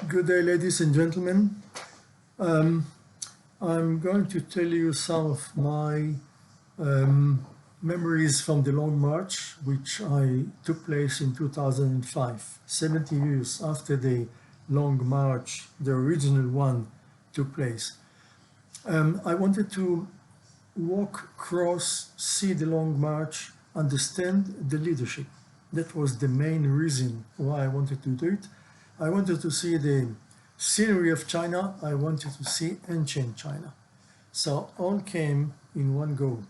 Good day, ladies and gentlemen. I'm going to tell you some of my memories from the Long March, which I took place in 2005, 70 years after the Long March, the original one, took place. I wanted to walk across, see the Long March, understand the leadership. That was the main reason why I wanted to do it. I wanted to see the scenery of China. I wanted to see ancient China. So all came in one go.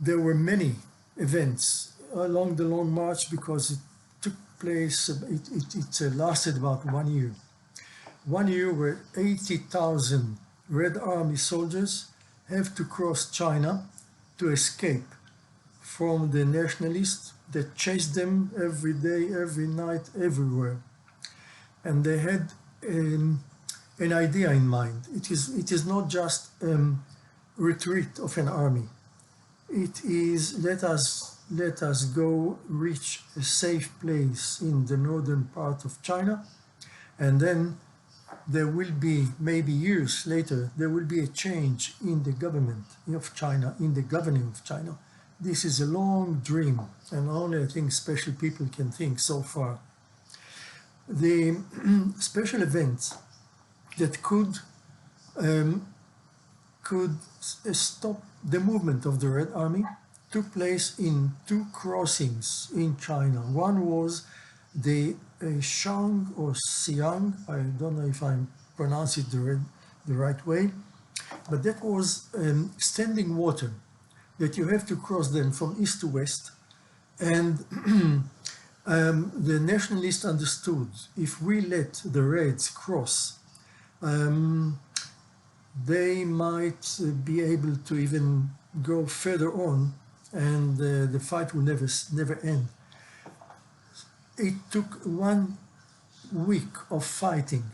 There were many events along the Long March because it took place, it lasted about 1 year. 1 year where 80,000 Red Army soldiers have to cross China to escape from the nationalists that chased them every day, every night, everywhere. And they had an idea in mind. It is not just retreat of an army. It is let us go reach a safe place in the northern part of China, and then there will be, maybe years later, there will be a change in the government of China, in the governing of China. This is a long dream, and only I think special people can think so far. The special events that could stop the movement of the Red Army took place in two crossings in China. One was the Shang or Xiang, I don't know if I pronounce it the right way, but that was standing water that you have to cross them from east to west. And the nationalists understood if we let the Reds cross, they might be able to even go further on, and the fight will never end. It took 1 week of fighting.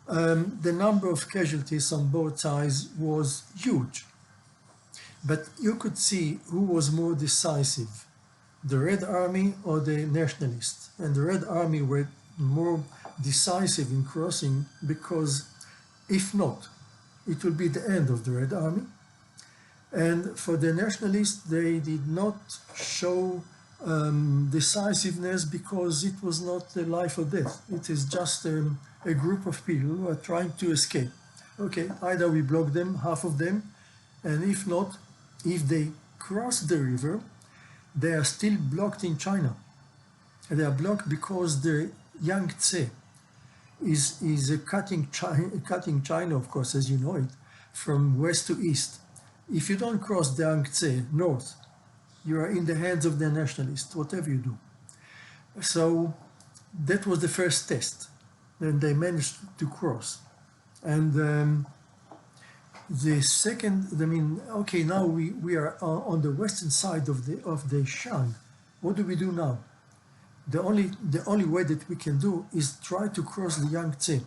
The number of casualties on both sides was huge. But you could see who was more decisive, the Red Army or the nationalists. And the Red Army were more decisive in crossing because if not, it will be the end of the Red Army. And for the nationalists, they did not show decisiveness because it was not a life or death. It is just a group of people who are trying to escape. Okay, either we block them, half of them, and if not, if they cross the river, they are still blocked in China. And they are blocked because the Yangtze is cutting China, of course, as you know it, from west to east. If you don't cross the Yangtze north, you are in the hands of the nationalists, whatever you do. So that was the first test. Then they managed to cross. And the second, I mean, okay, now we are on the western side of the Shang. What do we do now? The only way that we can do is try to cross the Yangtze.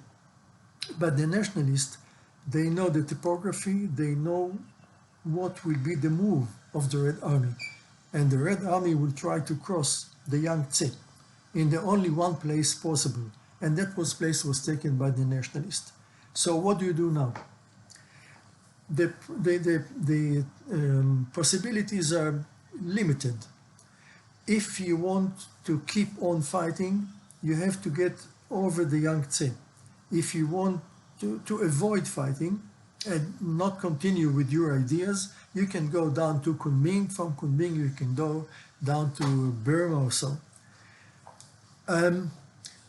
But the nationalists, they know the topography, they know what will be the move of the Red Army. And the Red Army will try to cross the Yangtze in the only one place possible. And that place was taken by the nationalists. So what do you do now? The possibilities are limited. If you want to keep on fighting, you have to get over the Yangtze. If you want to avoid fighting and not continue with your ideas, you can go down to Kunming. From Kunming, you can go down to Burma or so.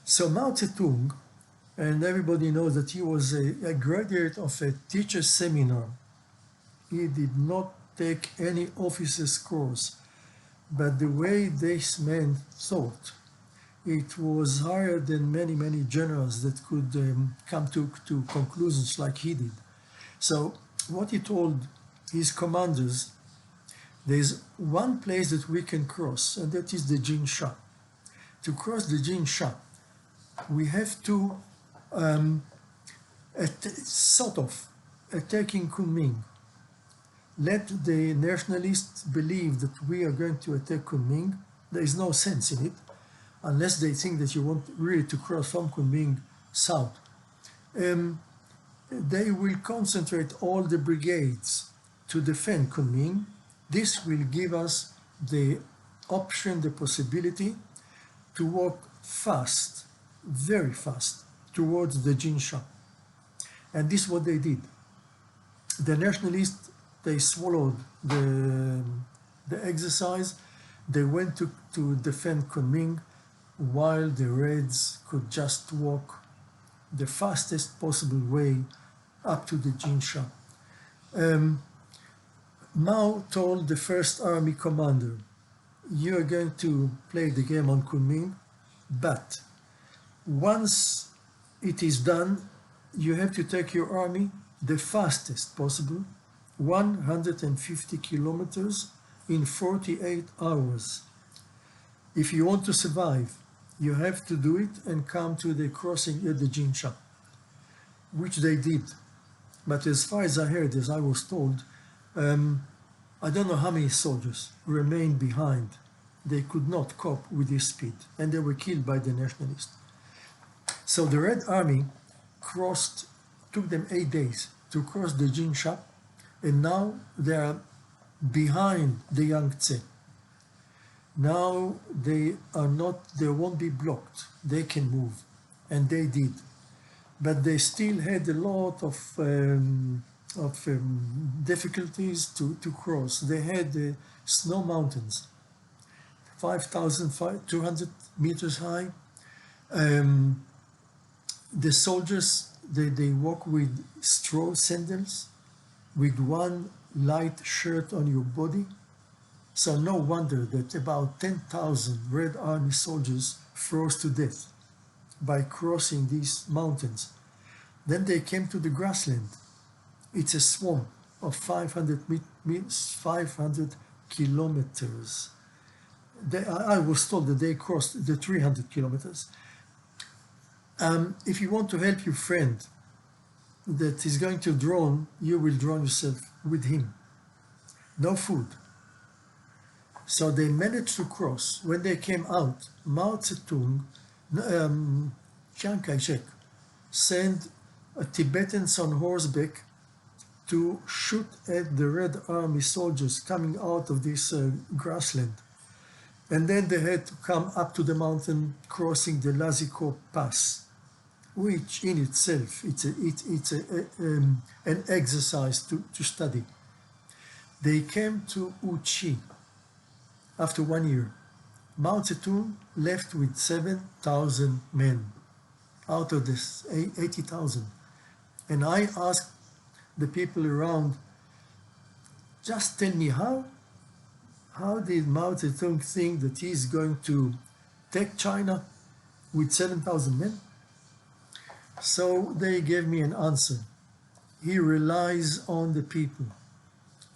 So Mao Zedong, and everybody knows that he was a graduate of a teacher's seminar. He did not take any officer's course, but the way this man thought, it was higher than many generals that could come to conclusions like he did. So what he told his commanders, there's one place that we can cross, and that is the Jinsha. To cross the Jinsha, we have to sort of attacking Kunming. Let the nationalists believe that we are going to attack Kunming. There is no sense in it. unless they think that you want really to cross from Kunming south. They will concentrate all the brigades to defend Kunming. This will give us the option, the possibility to walk fast, very fast, towards the Jinsha. And this is what they did. The nationalists, they swallowed the exercise. They went to defend Kunming, while the Reds could just walk the fastest possible way up to the Jinsha. Mao told the First Army commander, you are going to play the game on Kunming, but once it is done, you have to take your army the fastest possible, 150 kilometers in 48 hours. If you want to survive, you have to do it and come to the crossing at the Jinsha, which they did. But as far as I heard, as I was told, I don't know how many soldiers remained behind. They could not cope with this speed, and they were killed by the nationalists. So the Red Army took them 8 days to cross the Jinsha, and now they are behind the Yangtze. Now they won't be blocked. They can move, and they did. But they still had a lot of difficulties to cross. They had snow mountains, 5,200 meters high. The soldiers, they walk with straw sandals, with one light shirt on your body. So no wonder that about 10,000 Red Army soldiers froze to death by crossing these mountains. Then they came to the grassland. It's a swamp of 500 kilometers. I was told that they crossed the 300 kilometers. If you want to help your friend that is going to drown, you will drown yourself with him. No food. So they managed to cross. When they came out, Mao Zedong, Chiang Kai-shek, sent Tibetans on horseback to shoot at the Red Army soldiers coming out of this grassland. And then they had to come up to the mountain, crossing the Laziko Pass, which in itself, it's an exercise to study. They came to Uchi after 1 year. Mao Zedong left with 7,000 men out of this 80,000. And I asked the people around, just tell me how did Mao Zedong think that he's going to take China with 7,000 men? So they gave me an answer. He relies on the people.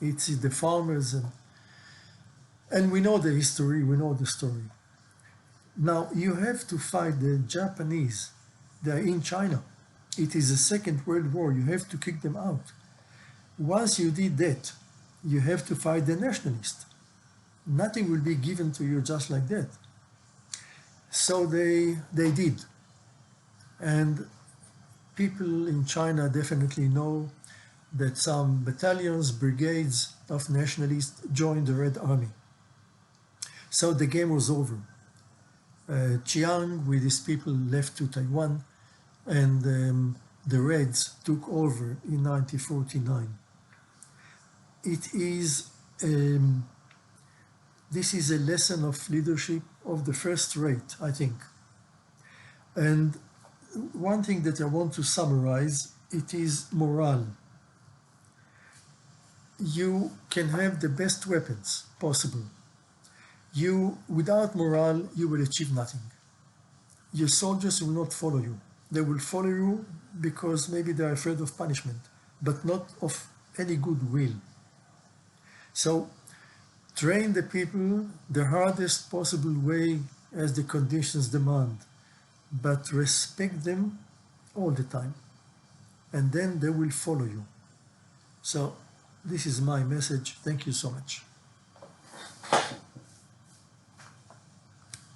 It's the farmers, and we know the history, we know the story. Now you have to fight the Japanese. They're in China. It is the Second World War. You have to kick them out. Once you did that, you have to fight the nationalists. Nothing will be given to you just like that. So they did. And people in China definitely know that some battalions, brigades of nationalists joined the Red Army. So the game was over. Chiang with his people left to Taiwan, and the Reds took over in 1949. This is a lesson of leadership of the first rate, I think. And one thing that I want to summarize, it is morale. You can have the best weapons possible. Without morale, you will achieve nothing. Your soldiers will not follow you. They will follow you because maybe they are afraid of punishment, but not of any goodwill. So train the people the hardest possible way as the conditions demand, but respect them all the time, and then they will follow you. So this is my message. Thank you so much.